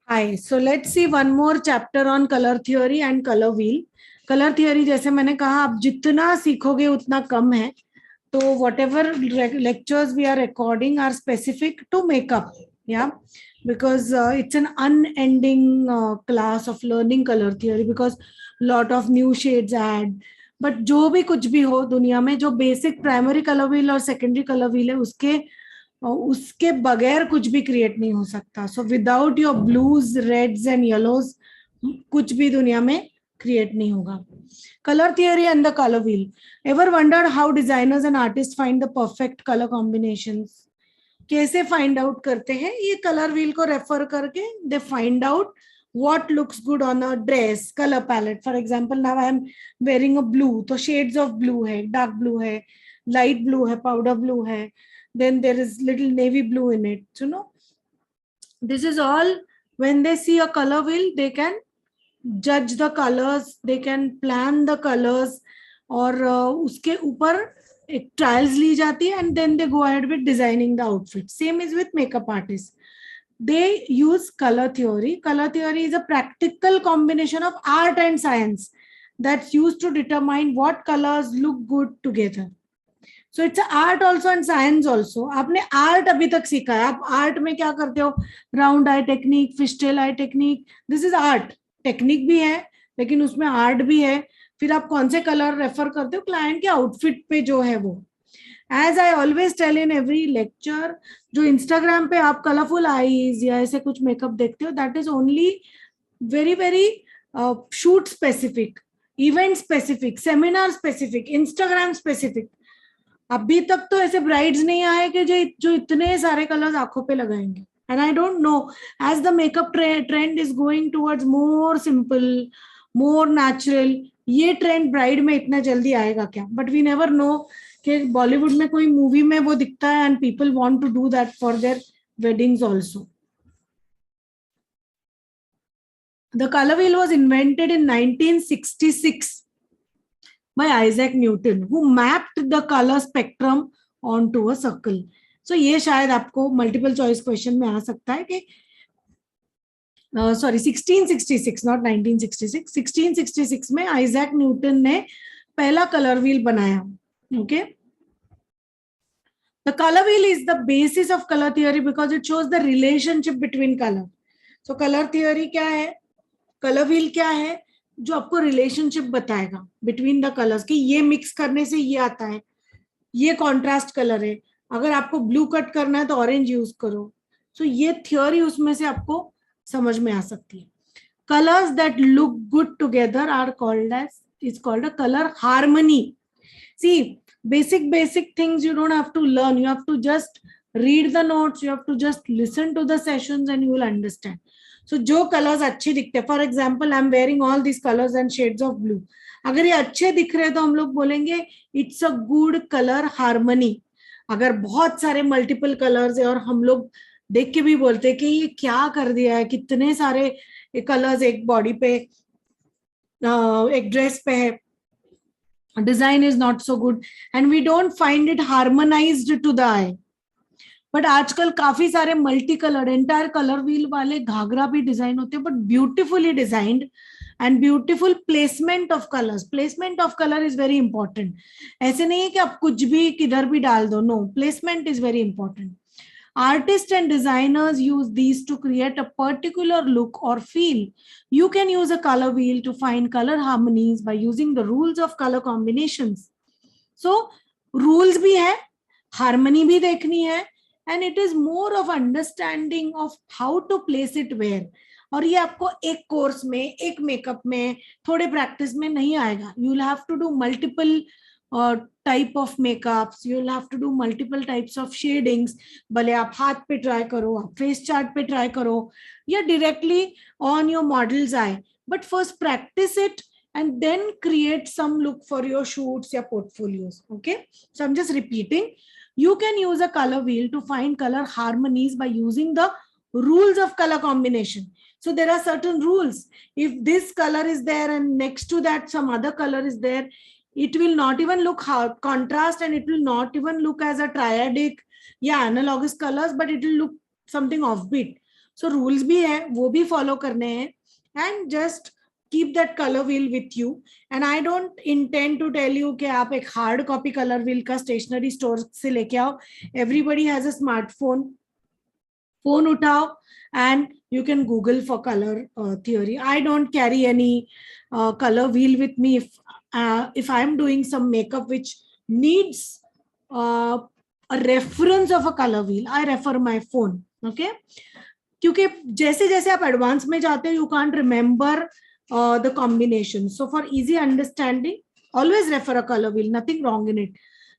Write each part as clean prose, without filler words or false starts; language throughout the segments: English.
Hi, so let's see one more chapter on color theory and color wheel. Color theory जैसे मैंने कहा आप जितना सीखोगे उतना कम है. तो whatever lectures we are recording are specific to makeup, yeah, because it's an unending class of learning color theory because lot of new shades add. But जो भी कुछ भी हो दुनिया में जो basic primary color wheel और secondary color wheel है उसके बगैर कुछ भी क्रिएट नहीं हो सकता. So without your blues reds and yellows कुछ भी दुनिया में क्रिएट नहीं होगा. Colour theory and the colour wheel. Ever wondered how designers and artist find the perfect colour combinations? कैसे फाइंड आउट करते हैं? ये कलर व्हील को रेफर करके they find out what looks good on a dress, color palette. For example, now I am wearing a blue, तो shades of blue है, dark blue है, light blue है, powder blue है, then there is little navy blue in it. You know, this is all when they see a color wheel, they can judge the colors, they can plan the colors, और उसके ऊपर एक trials ली जाती है and then they go ahead with designing the outfit. Same is with makeup artists. They use color theory. Color theory is a practical combination of art and science that's used to determine what colors look good together. So it's an art also and science also. आपने art अभी तक सीखा है. आप art में क्या करते हो? Round eye technique, fishtail eye technique. This is art. Technique भी है, लेकिन उसमें art भी है. फिर आप कौन से color refer करते हो? Client के outfit पे जो है वो. As I always tell in every lecture, जो Instagram पे आप colorful eyes या ऐसे कुछ makeup देखते हो, that is only very shoot specific, event specific, seminar specific, Instagram specific. अभी तक तो ऐसे ब्राइड्स नहीं आए कि जो इतने सारे कलर्स आंखों पे लगाएंगे. And I don't know, as the makeup trend is going towards more simple, more natural, ये ट्रेंड ब्राइड में इतना जल्दी आएगा क्या? बट वी नेवर नो कि बॉलीवुड में कोई मूवी में वो दिखता है and people want to do that for their weddings also. The color wheel was invented in 1966 by Isaac Newton, who mapped the color spectrum onto a circle. So ये शायद आपको multiple choice question में आ सकता है कि sorry 1666 not 1966, 1666 में Isaac Newton ने पहला कलर व्हील बनाया. Okay, the color wheel is the basis of color theory because it shows the relationship between color. So color theory क्या है? कलर व्हील क्या है? जो आपको रिलेशनशिप बताएगा बिटवीन द कलर्स कि ये मिक्स करने से ये आता है, ये कॉन्ट्रास्ट कलर है, अगर आपको ब्लू कट करना है तो ऑरेंज यूज करो. सो ये थ्योरी उसमें से आपको समझ में आ सकती है. Colours that look good together are called a colour harmony. See basic things you don't have to learn, you have to just read the notes, you have to just listen to the sessions and you will understand. So जो colours अच्छे दिखते हैं, for example I am wearing all this colours and shades of blue, अगर ये अच्छे दिख रहे हैं तो हम लोग बोलेंगे it's a good colour harmony. अगर बहुत सारे मल्टीपल कलर्स है और हम लोग देख के भी बोलते हैं कि ये क्या कर दिया है, कितने सारे कलर्स एक बॉडी पे, एक ड्रेस पे है, design is not so good and we don't find it harmonised to the eye. But आजकल काफी सारे multi colour entire colour wheel वाले घाघरा भी डिजाइन होते हैं, but beautifully designed and beautiful placement of colours. Placement of colour is very important. ऐसे नहीं है कि आप कुछ भी किधर भी डाल दो. No, placement is very important. Artists and designers use these to create a particular look or feel. You can use a color wheel to find color harmonies by using the rules of color combinations. So, rules भी है, harmony भी देखनी है, and it is more of understanding of how to place it where. और ये आपको एक course में, एक मेकअप में, थोड़े प्रैक्टिस में नहीं आएगा. You will have to do multiple type of makeups, you'll have to do multiple types of shadings. भले आप हाथ पे ट्राई करो, आप फेस चार्ट पे ट्राई करो, या directly on your model's eye, but first practice it and then create some look for your shoots या portfolios. Okay, so I'm just repeating. You can use a color wheel to find color harmonies by using the rules of color combination. So there are certain rules. If this color is there and next to that some other color is there, it will not even look contrast and it will not even look as a triadic, yeah, analogous colors, but it will look something offbeat. So rules भी है, वो भी follow करने हैं. And just keep that colour wheel with you. And I don't intend to tell you कि आप एक hard copy colour wheel का स्टेशनरी स्टोर से लेके आओ. Everybody has a smartphone. Phone उठाओ and you can Google for color theory. I don't carry any color wheel with me if I am doing some makeup which needs uh, a reference of a color wheel. I refer my phone. Okay, क्योंकि जैसे जैसे आप advance में जाते हो, you can't remember the combination. So for easy understanding, always refer a color wheel. Nothing wrong in it.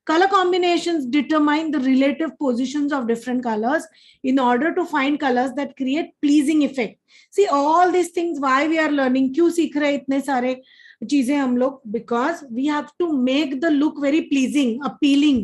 Color combinations determine the relative positions of different colors in order to find colors that create pleasing effect. See, all these things, why we are learning, क्यों सीख रहे इतने सारे चीजें हम लोग? Because we have to make the look very pleasing, appealing,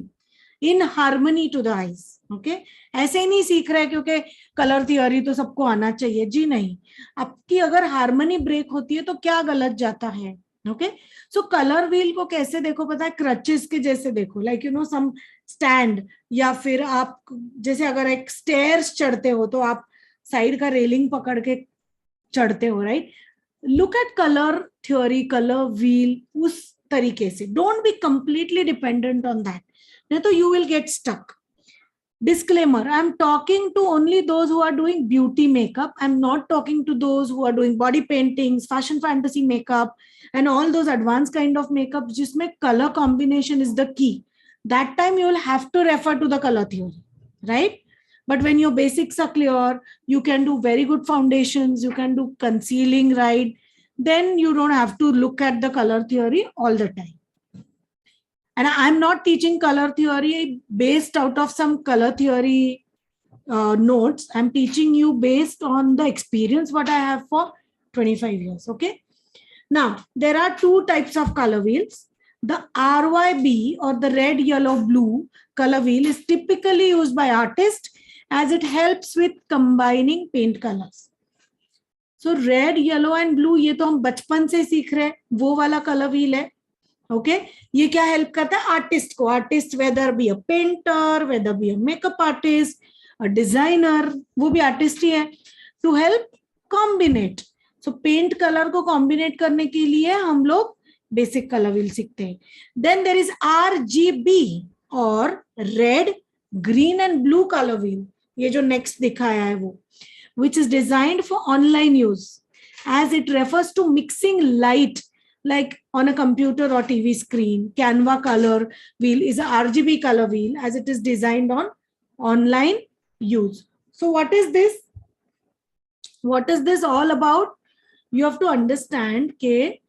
in harmony to the eyes. Okay? ऐसे ही नहीं सीख रहे क्योंकि कलर थियोरी तो सबको आना चाहिए. जी नहीं. आपकी अगर हार्मनी ब्रेक होती है तो क्या गलत जाता है? ओके, सो कलर व्हील को कैसे देखो पता है? क्रचेस के जैसे देखो, like you know some stand, या फिर आप जैसे अगर एक स्टेयर्स चढ़ते हो तो आप साइड का रेलिंग पकड़ के चढ़ते हो, right? Look at colour theory, colour wheel उस तरीके से. Don't be completely dependent on that, नहीं तो you will get stuck. Disclaimer, I'm talking to only those who are doing beauty makeup. I'm not talking to those who are doing body paintings, fashion fantasy makeup, and all those advanced kind of makeup jisme color combination is the key. That time you will have to refer to the color theory, right? But when your basics are clear, you can do very good foundations, you can do concealing, right? Then you don't have to look at the color theory all the time. And I'm not teaching color theory based out of some color theory notes. I'm teaching you based on the experience what I have for 25 years. Okay. Now, there are two types of color wheels. The RYB or the red, yellow, blue color wheel is typically used by artists as it helps with combining paint colors. So red, yellow and blue ये तो हम बचपन से सीख रहे हैं, वो वाला color wheel है. ओके, ये क्या हेल्प करता है? आर्टिस्ट को. Artist whether be a painter, whether be a makeup artist, a designer, वो भी आर्टिस्ट ही है, to help combinate. So paint colour को कॉम्बिनेट करने के लिए हम लोग बेसिक कलर व्हील सीखते हैं. देन देयर इज RGB और red, green and blue colour wheel. ये जो नेक्स्ट दिखाया है वो, which is designed for online use, as it refers to mixing light like on a computer or TV screen. Canva color wheel is a RGB color wheel as it is designed on online use. So what is this? What is this all about? You have to understand ke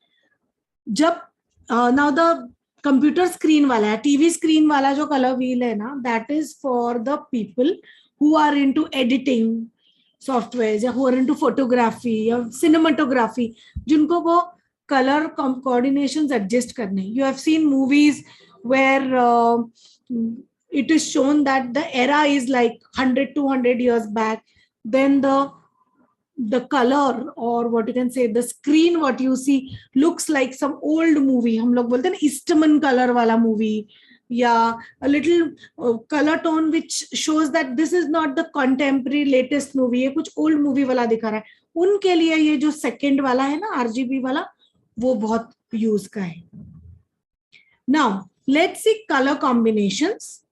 jab now the computer screen wala hai, TV screen wala jo color wheel hai na, that is for the people who are into editing softwares या who are into photography या cinematography, जिनको वो color coordinations adjust करने. You have seen movies where it is shown that the era is like 100-200 years back. Then the color or what you can say, the screen what you see looks like some old movie. हम लोग बोलते हैं ना Eastman color वाला movie, या a little color tone which shows that this is not the contemporary latest movie, ये कुछ old movie वाला दिखा रहा है. उनके लिए ये जो second वाला है ना RGB वाला, वो बहुत यूज का है. Now let's see color combinations.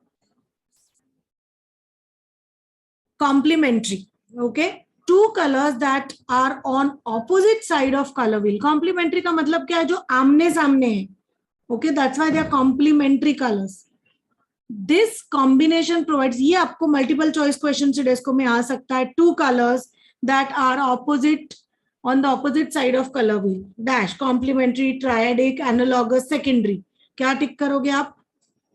Complementary. Okay, two colors that are on opposite side of color wheel. Complementary का मतलब क्या है? जो आमने सामने है. Okay, that's why they are complementary colors. This combination provides, ये आपको multiple choice question Cidesco में आ सकता है. Two colors that are opposite on the opposite side of color wheel. Dash, complementary, triadic, analogous, secondary. क्या टिक करोगे आप?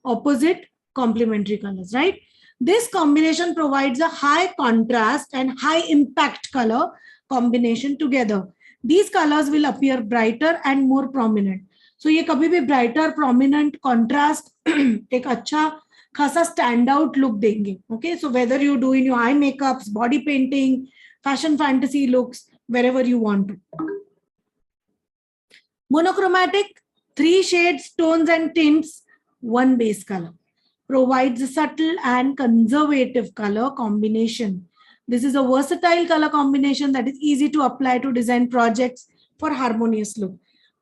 Opposite complementary colors, right? This combination provides a high contrast and high impact color combination together. These colors will appear brighter and more prominent. So ये कभी भी brighter, prominent, contrast एक अच्छा खासा stand out look देंगे. Okay, so whether you do in your eye makeups, body painting, fashion fantasy looks, wherever you want to. Monochromatic, 3 shades, tones and tints, 1 base color. Provides a subtle and conservative color combination. This is a versatile color combination that is easy to apply to design projects for harmonious look.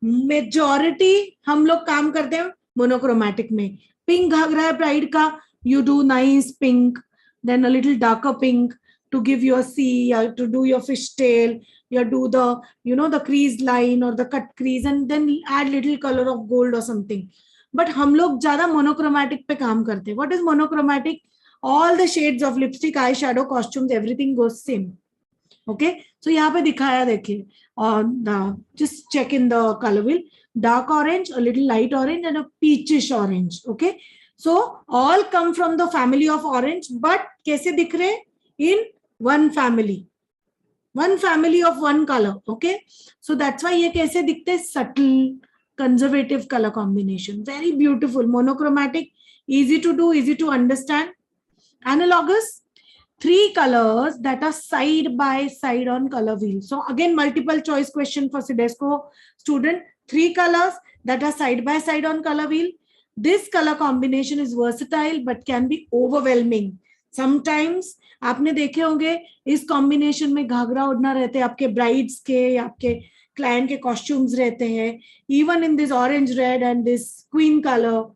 Majority हम लोग काम करते हैं monochromatic में. Pink Ghaghara है pride का, you do nice pink, then a little darker pink to give you a C, or to do your fishtail, you do the, you know, the crease line or the cut crease, and then add little color of gold or something. But हम लोग ज्यादा monochromatic पे काम करते हैं. What is monochromatic? All the shades of lipstick, eyeshadow, costumes, everything goes same. Okay, so यहाँ पे दिखाया देखिए, और just check in the color wheel, dark orange, a little light orange, and a peachish orange. Okay, so all come from the family of orange, but कैसे दिख रहे? In one family of one color. Okay, so that's why ये कैसे दिखते? Subtle, conservative color combination, very beautiful, monochromatic, easy to do, easy to understand. Analogous, 3 colors that are side by side on color wheel. So again, multiple choice question for Cidesco student. 3 colors that are side by side on color wheel. This color combination is versatile but can be overwhelming. Sometimes आपने देखे होंगे इस combination में घाघरा उड़ना रहते हैं आपके brides के, आपके क्लाइंट के कॉस्ट्यूम्स रहते हैं. Even in this orange red and this queen color,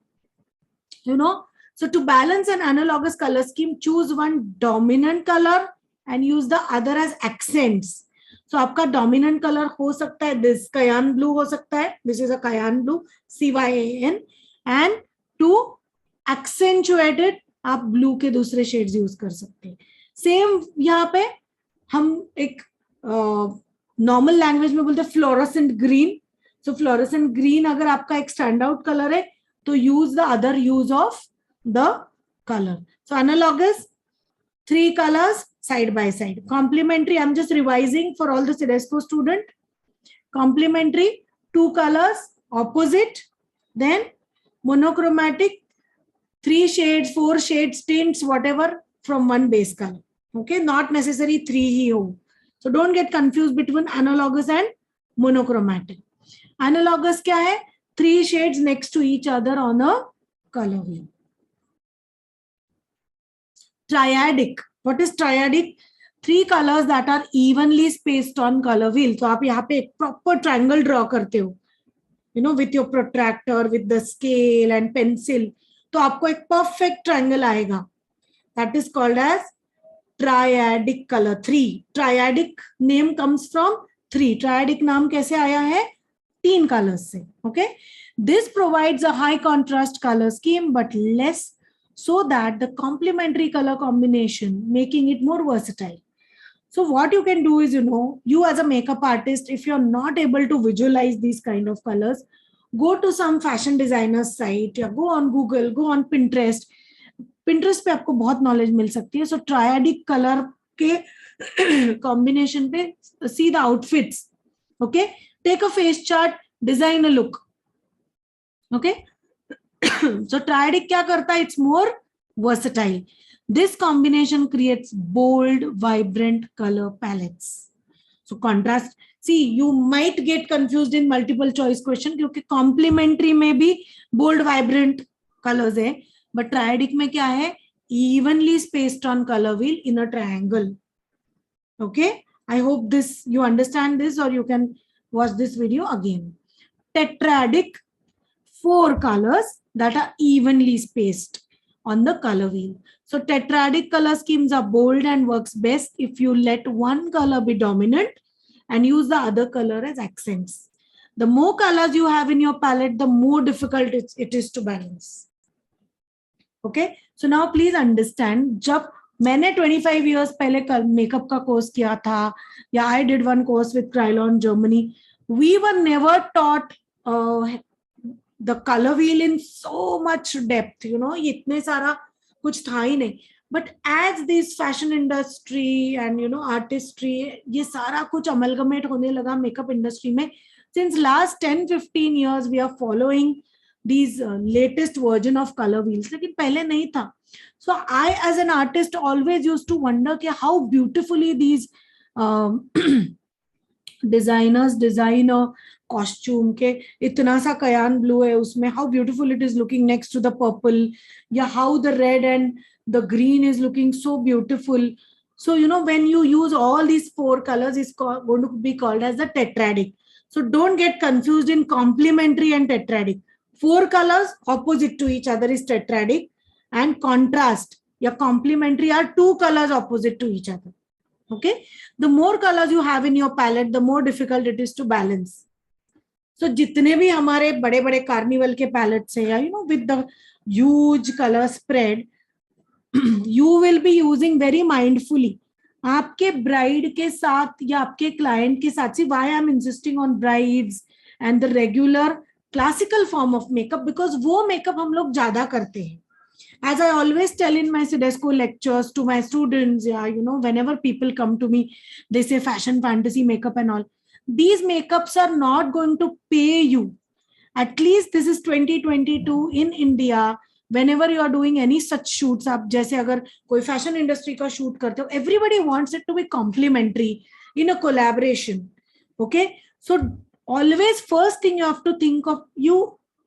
you know. So to balance an analogous color scheme, choose one dominant color and use the other as accents. So आपका dominant color हो सकता है this cyan blue हो सकता है, this is a cyan blue, CYAN, and to accentuate it आप blue के दूसरे shades use कर सकते हैं. Same यहाँ पे हम एक normal language में बोलते हैं fluorescent green. So fluorescent green अगर आपका एक standout color है तो use the other use of the color. So analogous, 3 colors side by side. Complementary, I'm just revising for all the Cidesco student. Complementary, 2 colors opposite, then monochromatic, 3 shades, 4 shades, tints, whatever from one base color. Okay, not necessary 3 ही हो. So don't get confused between analogous and monochromatic. Analogous क्या है? 3 shades next to each other on a color wheel. Triadic. What is triadic? 3 colors that are evenly spaced on color wheel. So आप यहाँ पे एक proper triangle draw करते हो, you know, with your protractor, with the scale and pencil. तो आपको एक perfect triangle आएगा. That is called as triadic color. 3. Triadic name comes from 3. Triadic नाम कैसे आया है? 3 colors से. Okay. This provides a high contrast color scheme but less, so that the complementary color combination, making it more versatile. So what you can do is, you know, you as a makeup artist, if you're not able to visualize these kind of colors, go to some fashion designer's site, या go on Google, go on Pinterest. Pinterest पे आपको बहुत knowledge मिल सकती है. So triadic color के combination पे see the outfits. Okay, take a face chart, design a look. Okay. So triadic क्या करता है? It's more versatile. This combination creates bold, vibrant color palettes. So contrast. See, you might get confused in multiple choice question क्योंकि complementary में भी bold, vibrant colors है, but triadic में क्या है? Evenly spaced on color wheel in a triangle. Okay. I hope this you understand this, or you can watch this video again. Tetradic, 4 colors that are evenly spaced on the color wheel. So tetradic color schemes are bold and works best if you let one color be dominant and use the other color as accents. The more colors you have in your palette, the more difficult it is to balance. Okay, so now please understand, जब मैंने 25 years पहले makeup का course किया था, या I did one course with Krylon Germany, we were never taught the color wheel in so much depth, you know, इतने सारा कुछ था ही नहीं. But as this fashion industry and, you know, artistry, ये सारा कुछ amalgamate होने लगा makeup industry में, since last 10-15 years we are following these latest version of color wheels, लेकिन पहले नहीं था. So I as an artist always used to wonder कि how beautifully these designers design a costume के इतना सा cyan blue है उसमें, how beautiful it is looking next to the purple, या how the red and the green is looking so beautiful. So, when you use all these 4 colors, it's going to be called as the tetradic. So don't get confused in complementary and tetradic. 4 colors opposite to each other is tetradic, and contrast, yeah, complementary are 2 colors opposite to each other. Okay. The more colors you have in your palette, the more difficult it is to balance. So जितने भी हमारे बड़े बड़े carnival के pallets हैं, या with the huge color spread, you will be using very mindfully. आपके bride के साथ या आपके क्लाइंट के साथ, see why I am insisting on brides and the regular classical form of makeup, because वो मेकअप हम लोग ज्यादा करते हैं. As I always tell in my Cidesco lectures to my students, yeah, whenever people come to me, they say fashion, fantasy, makeup and all. These makeups are not going to pay you. At least this is 2022 in India. Whenever you are doing any such shoots, आप जैसे अगर कोई fashion industry का shoot करते हो, everybody wants it to be complementary in a collaboration. Okay, so always first thing you have to think of,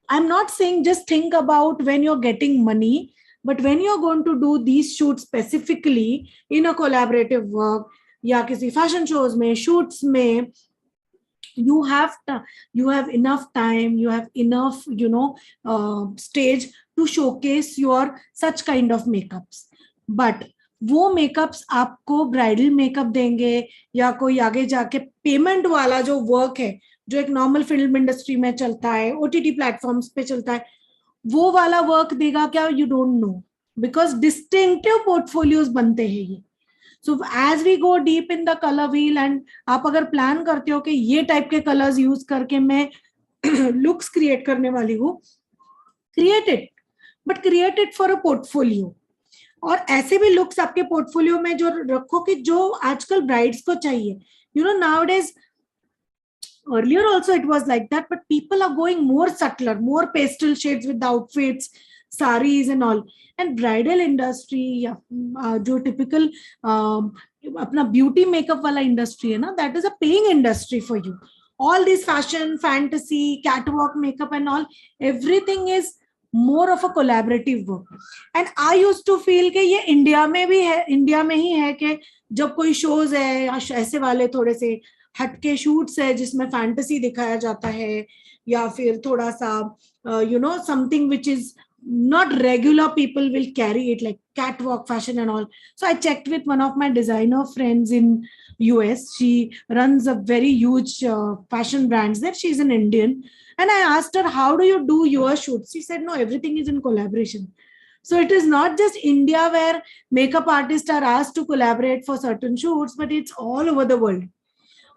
I'm not saying just think about when you're getting money, but when you're going to do these shoots specifically in a collaborative work या किसी fashion shows में, shoots में, you have enough time, you have enough stage to showcase your such kind of makeups. But वो makeups आपको bridal makeup देंगे या कोई आगे जाके पेमेंट वाला जो वर्क है, जो एक नॉर्मल फिल्म इंडस्ट्री में चलता है, ओटीटी प्लेटफॉर्म्स पे चलता है, वो वाला वर्क देगा क्या? You don't know, because distinctive portfolios बनते हैं ये. So as we go deep in the colour wheel, and आप अगर प्लान करते हो कि ये टाइप के कलर्स यूज करके मैं लुक्स क्रिएट करने वाली हूँ, create it, but create it for a portfolio. और ऐसे भी लुक्स आपके पोर्टफोलियो में जो रखो कि जो आजकल ब्राइड्स को चाहिए. Nowadays, earlier also it was like that, but people are going more subtler, more pastel shades with the outfits, saris and all. And bridal industry, या जो typical अपना beauty makeup वाला industry है ना, that is a paying industry for you. All this fashion, fantasy, catwalk makeup and all, everything is more of a collaborative work. And I used to feel कि ये India में भी है, India में ही है कि जब कोई शोज है या ऐसे वाले थोड़े से हटके शूट्स है जिसमें फैंटेसी दिखाया जाता है, या फिर थोड़ा सा something which is not regular people will carry it, like catwalk fashion and all. So I checked with one of my designer friends in US. She runs a very huge fashion brands there. She's an Indian. And I asked her, how do you do your shoots? She said, no, everything is in collaboration. So it is not just India where makeup artists are asked to collaborate for certain shoots, but it's all over the world.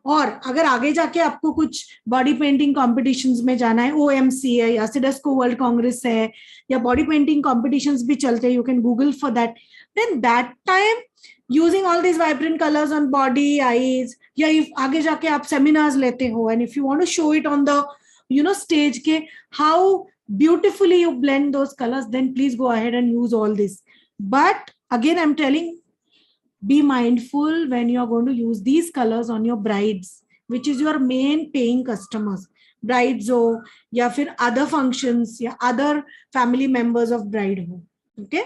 और अगर आगे जाके आपको कुछ body painting competitions में जाना है, OMC है या सिडेस्को वर्ल्ड कांग्रेस है या बॉडी पेंटिंग कॉम्पिटिशन्स भी चलते हैं, you can Google for that. Then that time using all this vibrant colours on body, eyes, या इफ आगे जाके आप सेमिनार्स लेते हो and if you want to show it on the stage ke how beautifully you blend those colors, then please go ahead and use all this. But again, I'm telling, be mindful when you are going to use these colors on your brides, which is your main paying customers, brides ho ya fir other functions ya other family members of bride ho. Okay,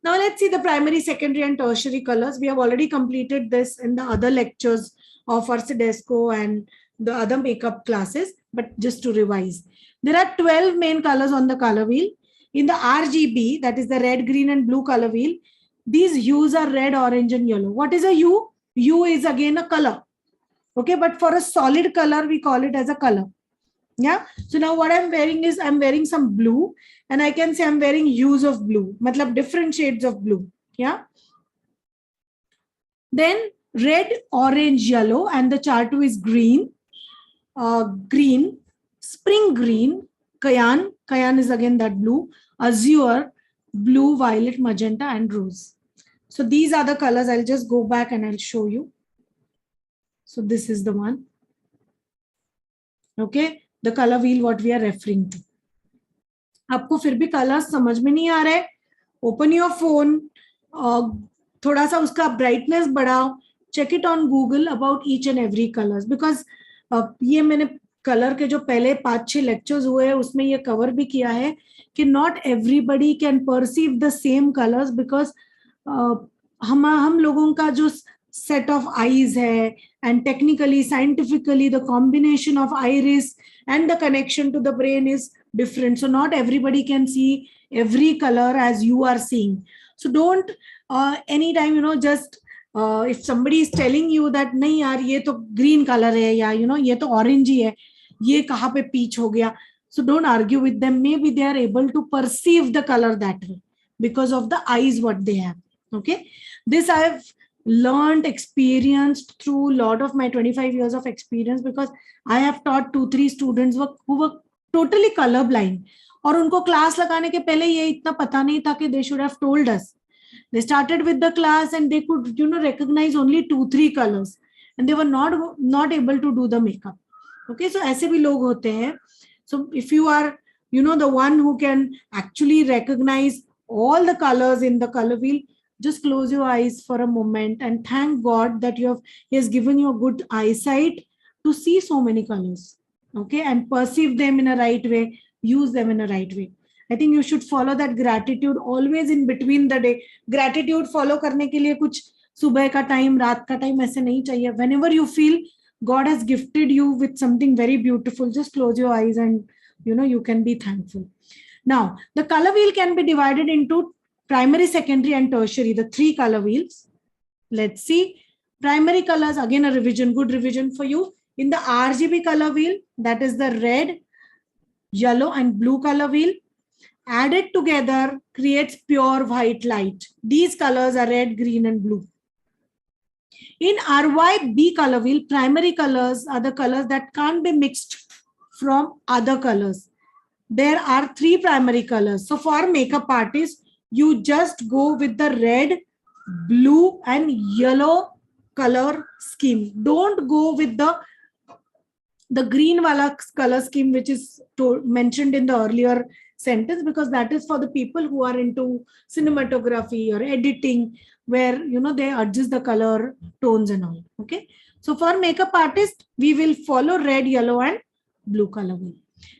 now let's see the primary, secondary and tertiary colors. We have already completed this in the other lectures of our Cidesco and the other makeup classes, but just to revise, there are 12 main colors on the color wheel. In the RGB, that is the red, green and blue color wheel, these hues are red, orange and yellow. What is a hue? Hue is again a color. Okay, but for a solid color, we call it as a color. Yeah. So now what I'm wearing is, I'm wearing some blue, and I can say I'm wearing hues of blue, matlab different shades of blue. Yeah. Then red, orange, yellow, and the chart 2 is green. Green, spring green, cyan is again that blue, azure, blue, violet, magenta and rose. So these are the colors. I'll just go back and I'll show you. So this is the one. Okay, the color wheel what we are referring to. आपको फिर भी colors समझ में नहीं आ रहे, open your phone, थोड़ा सा उसका brightness बढ़ाओ, check it on Google about each and every colors, because ये मैंने कलर के जो पहले 5-6 लेक्चर्स हुए हैं उसमें ये कवर भी किया है कि not everybody can perceive the same colours, because हम लोगों का जो set of eyes है, and technically, scientifically, the combination of iris and the connection to the brain is different. So not everybody can see every color as you are seeing. So don't anytime, just if somebody is telling you that नहीं यार ये तो green color है, या ये तो orange ही है, ये कहाँ पे peach हो गया, so don't argue with them. Maybe they are able to perceive the color that way because of the eyes what they have. Okay, this I have learned, experienced through a lot of my 25 years of experience, because I have taught 2-3 students who were totally color blind, और उनको class लगाने के पहले ये इतना पता नहीं था कि they should have told us. They started with the class and they could recognize only 2-3 colors, and they were not able to do the makeup. Okay, so ऐसे भी लोग होते हैं. So if you are the one who can actually recognize all the colors in the color wheel, just close your eyes for a moment and thank God that he has given you a good eyesight to see so many colors. Okay, and perceive them in a right way, use them in a right way. I think you should follow that gratitude always in between the day. Gratitude follow करने के लिए कुछ सुबह का time, रात का time ऐसे नहीं चाहिए. Whenever you feel God has gifted you with something very beautiful, just close your eyes and you can be thankful. Now, the color wheel can be divided into primary, secondary, and tertiary, the 3 color wheels. Let's see. Primary colors, again a revision, good revision for you. In the RGB color wheel, that is the red, yellow, and blue color wheel, added together creates pure white light. These colors are red, green, and blue. In RYB color wheel, primary colors are the colors that can't be mixed from other colors. There are 3 primary colors. So for makeup artists, you just go with the red, blue, and yellow color scheme. Don't go with the green wala color scheme, which is mentioned in the earlier sentence, because that is for the people who are into cinematography or editing, where they adjust the color tones and all. Okay, so for makeup artist, we will follow red, yellow, and blue color wheel.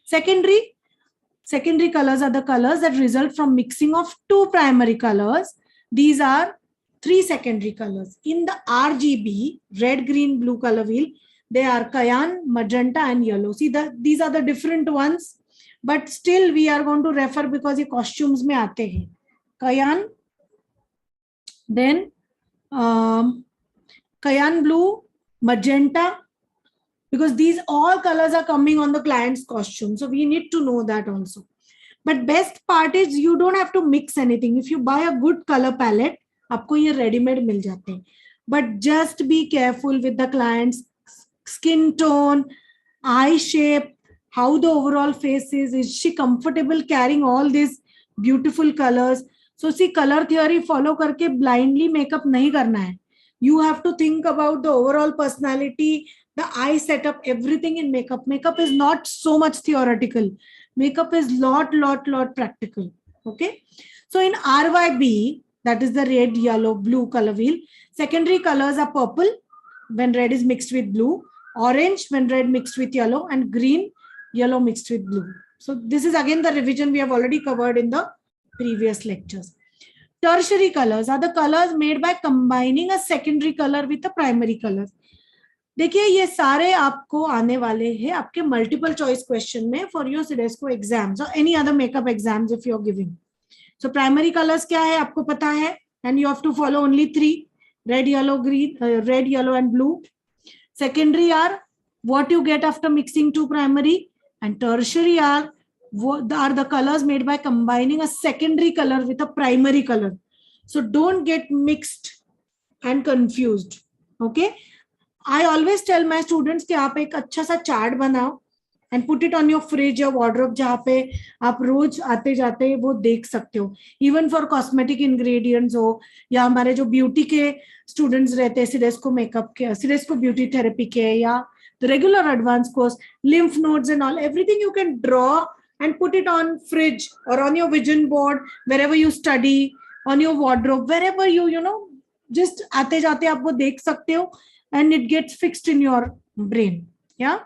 Secondary colors are the colors that result from mixing of 2 primary colors. These are 3 secondary colors. In the RGB, red, green, blue color wheel, they are cyan, magenta, and yellow. See, these are the different ones, but still we are going to refer because ये costumes में आते हैं. Cyan, then cyan blue, magenta, because these all colors are coming on the client's costume. So we need to know that also. But best part is you don't have to mix anything. If you buy a good color palette, आपको ये ready-made मिल जाते हैं. But just be careful with the client's skin tone, eye shape, how the overall face is. Is she comfortable carrying all these beautiful colors? So see, color theory follow करके blindly makeup नहीं करना है. You have to think about the overall personality, the eye setup, everything in makeup. Makeup is not so much theoretical. Makeup is lot practical. Okay. So in RYB, that is the red, yellow, blue color wheel, secondary colors are purple when red is mixed with blue, orange when red mixed with yellow, and green, yellow mixed with blue. So this is again the revision we have already covered in the previous lectures. Tertiary colors are the colors made by combining a secondary color with a primary color. देखिए ये सारे आपको आने वाले हैं आपके multiple choice question में for your Cidesco exams or any other makeup exams if you're giving. So primary colors क्या है आपको पता है, and you have to follow only 3: red, yellow, green, red, yellow, and blue. Secondary are what you get after mixing 2 primary, and tertiary are the colors made by combining a secondary color with a primary color. So don't get mixed and confused. Okay, I always tell my students कि आप एक अच्छा सा chart बनाओ and put it on your fridge or wardrobe जहाँ पे आप रोज आते जाते वो देख सकते हो. Even for cosmetic ingredients हो, या हमारे जो beauty के students रहते हैं Cidesco makeup के, Cidesco beauty therapy के, या the regular advanced course, lymph nodes and all, everything you can draw and put it on fridge or on your vision board, wherever you study, on your wardrobe, wherever you just आते जाते आप वो देख सकते हो, and it gets fixed in your brain. Yeah.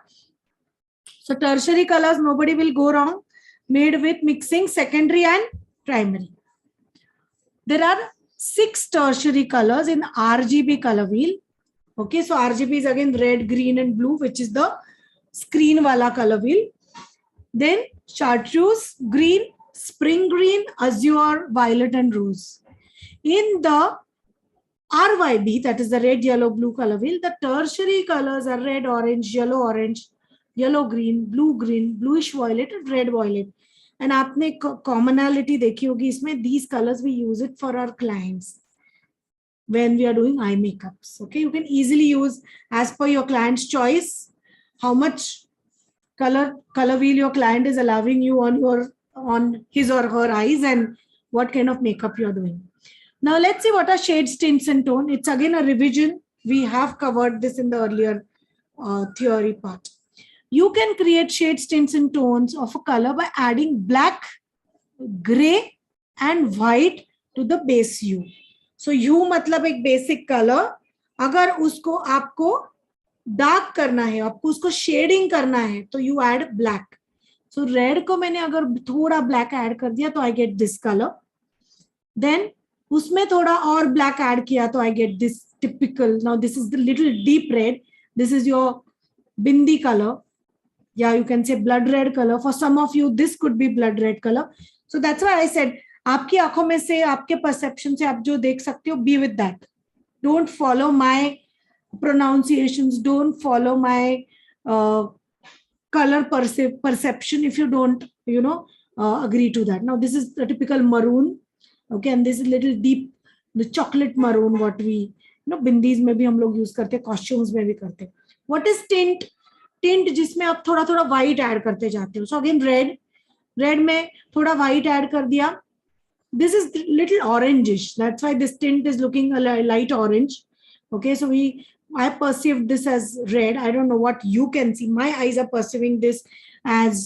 So tertiary colors, nobody will go wrong, made with mixing secondary and primary. There are 6 tertiary colors in RGB color wheel. Okay, so RGB is again red, green, and blue, which is the screen wala color wheel. Then chartreuse, green, spring green, azure, violet, and rose. In the RYB, that is the red, yellow, blue color wheel, the tertiary colors are red, orange, yellow, green, bluish violet, and red violet. And आपने commonality देखी होगी इसमें, these colors we use it for our clients when we are doing eye makeups. Okay, you can easily use as per your client's choice how much color wheel your client is allowing you on his or her eyes and what kind of makeup you're doing. Now let's see what are shades, tints, and tone. It's again a revision. We have covered this in the earlier theory part. You can create shades, tints, and tones of a color by adding black, gray, and white to the base hue. So hue मतलब एक basic color. अगर उसको आपको dark करना है, आपको उसको shading करना है, तो you add black. So red को मैंने अगर थोड़ा ब्लैक ऐड कर दिया तो I get this colour. Then उसमें थोड़ा और ब्लैक ऐड किया तो I get this typical. Now this is the little deep red. This is your bindi colour, या you can say blood red colour. For some of you this could be blood red colour. So that's why I said आपकी आंखों में से, आपके perception से आप जो देख सकते हो, be with that. Don't follow my pronunciations, don't follow my color perception if you don't agree to that. Now this is the typical maroon, okay, and this is little deep, the chocolate maroon, what we bindis mein bhi hum log use karte hain, costumes mein bhi karte hain. What is tint? Tint जिसमें आप थोड़ा थोड़ा white add करते जाते हो. So again red में थोड़ा white add कर दिया. This is little orangish, that's why this tint is looking a light orange. Okay, so I perceived this as red. I don't know what you can see. My eyes are perceiving this as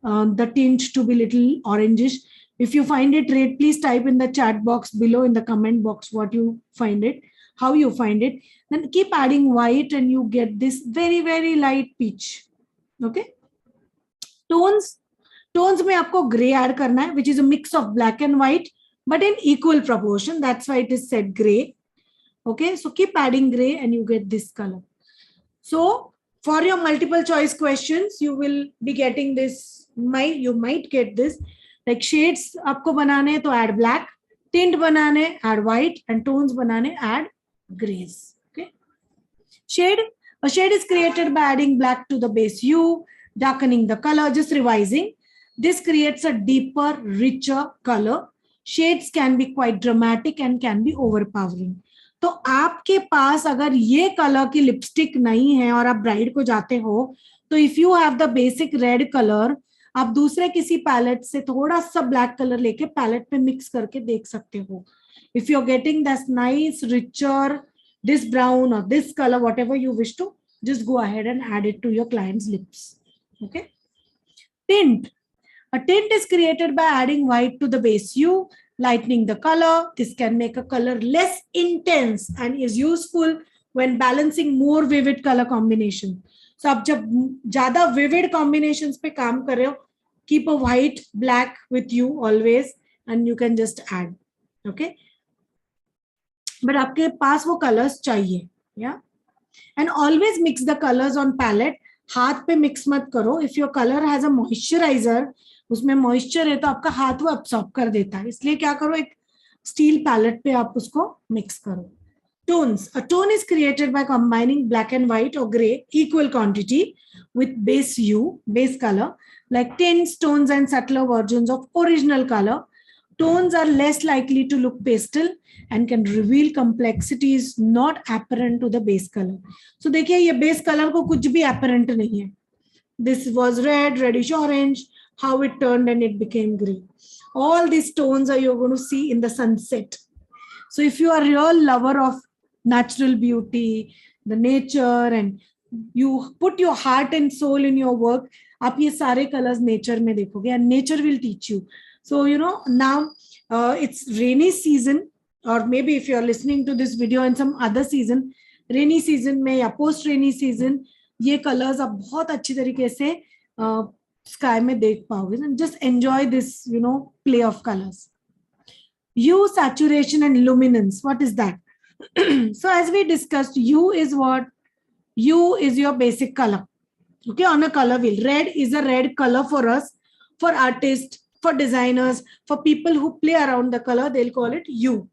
the tint to be little orangish. If you find it red, please type in the chat box below, in the comment box, what you find it, how you find it. Then keep adding white and you get this very, very light peach. Okay. Tones में आपको gray add करना है, which is a mix of black and white, but in equal proportion. That's why it is said gray. Okay, so keep adding gray and you get this color. So for your multiple choice questions, you will be getting this. You might get this, like shades आपको बनाने तो add black, tint बनाने add white, and tones बनाने add grays. Okay, a shade is created by adding black to the base hue, darkening the color. Just revising, this creates a deeper, richer color. Shades can be quite dramatic and can be overpowering. तो आपके पास अगर ये colour की lipstick नहीं है और आप bride को जाते हो, तो if you have the basic red colour, आप दूसरे किसी पैलेट से थोड़ा सा ब्लैक कलर लेके पैलेट पे मिक्स करके देख सकते हो. If you are getting this nice richer, this brown और this colour, whatever you wish to, just go ahead and add it to your clients lips. Okay. Tint. A tint is created by adding white to the base hue, lightening the color. This can make a color less intense and is useful when balancing more vivid color combination. So आप जब ज़्यादा vivid combinations पे काम कर रहे हो, keep a white, black with you always, and you can just add. Okay. But आपके पास वो colors चाहिए, yeah. And always mix the colors on palette. हाथ पे mix मत करो. If your color has a moisturizer, उसमें मॉइस्चर है तो आपका हाथ वो अब्सॉर्ब कर देता है. इसलिए क्या करो, एक स्टील पैलेट पे आप उसको मिक्स करो. Tones. A tone is created by combining black and white और grey equal quantity with base hue, base color, like tints, tones, and subtler versions of original color. Tones are less likely to look pastel and can reveal complexities not apparent to the base color. So देखिए ये base color को कुछ भी apparent नहीं है. This was red, reddish orange, how it turned and it became gray. All these tones are you're going to see in the sunset. So if you are a real lover of natural beauty, the nature, and you put your heart and soul in your work, आप ये सारे colors nature में देखोगे and nature will teach you. So now it's rainy season, or maybe if you are listening to this video in some other season, rainy season में या post rainy season, ये colors आप बहुत अच्छी तरीके से sky में देख पाओगे. And just enjoy this play of colors. Hue, saturation, and luminance. What is that? So as we discussed, hue is what? Hue is your basic color. Okay, on a color wheel. Red is a red color for us, for artists, for designers, for people who play around the color, they'll call it hue.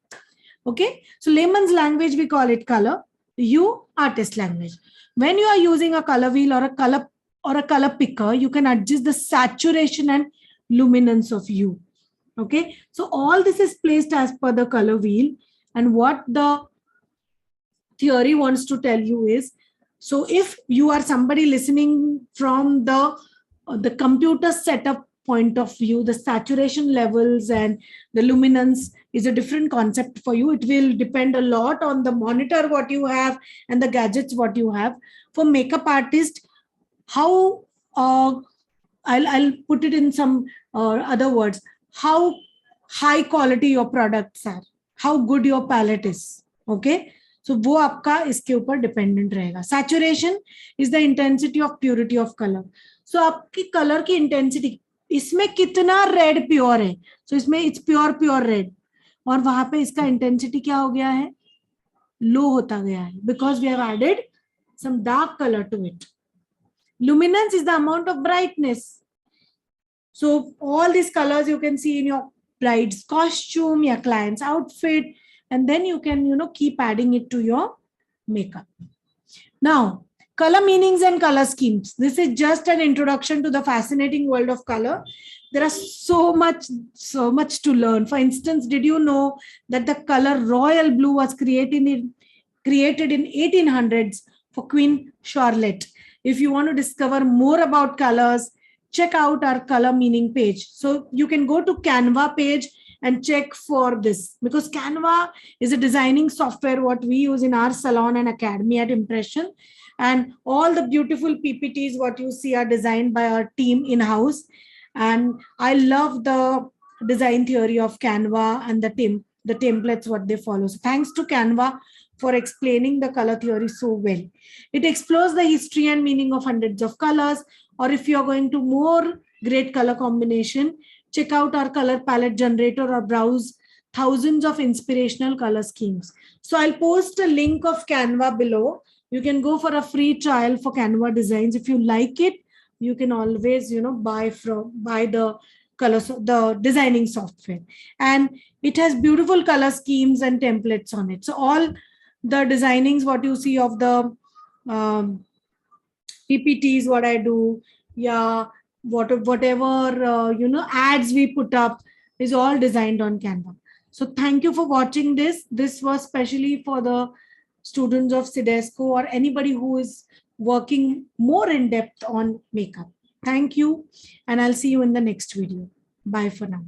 Okay, so layman's language, we call it color. Hue, artist language. When you are using a color wheel or a color picker, you can adjust the saturation and luminance of hue. Okay, so all this is placed as per the color wheel, and what the theory wants to tell you is, so if you are somebody listening from the computer setup point of view, the saturation levels and the luminance is a different concept for you. It will depend a lot on the monitor what you have and the gadgets what you have. For makeup artist, how I'll put it in some other words, how high quality your products are, how good your palette is. Okay, so वो आपका इसके ऊपर dependent रहेगा. Saturation is the intensity of purity of colour. So आपकी colour की intensity, इसमें कितना red pure है, सो इसमें इट्स प्योर रेड, और वहां पे इसका इंटेंसिटी क्या हो गया है, लो होता गया है, because we have added some dark colour to it. Luminance is the amount of brightness. So all these colors you can see in your bride's costume, your client's outfit, and then you can, keep adding it to your makeup. Now, color meanings and color schemes. This is just an introduction to the fascinating world of color. There are so much to learn. For instance, did you know that the color royal blue was created in 1800s for Queen Charlotte? If you want to discover more about colors, check out our color meaning page. So you can go to Canva page and check for this, because Canva is a designing software what we use in our salon and academy at Impression. And all the beautiful PPTs what you see are designed by our team in-house. And I love the design theory of Canva and the templates what they follow. So thanks to Canva for explaining the color theory so well. It explores the history and meaning of hundreds of colors, or if you're going to more great color combination, check out our color palette generator or browse thousands of inspirational color schemes. So I'll post a link of Canva below. You can go for a free trial for Canva designs. If you like it, you can always, buy the designing software, and it has beautiful color schemes and templates on it. So all the designings what you see of the PPTs what I do, yeah, whatever ads we put up is all designed on Canva. So thank you for watching this. This was specially for the students of Cidesco or anybody who is working more in depth on makeup. Thank you, and I'll see you in the next video. Bye for now.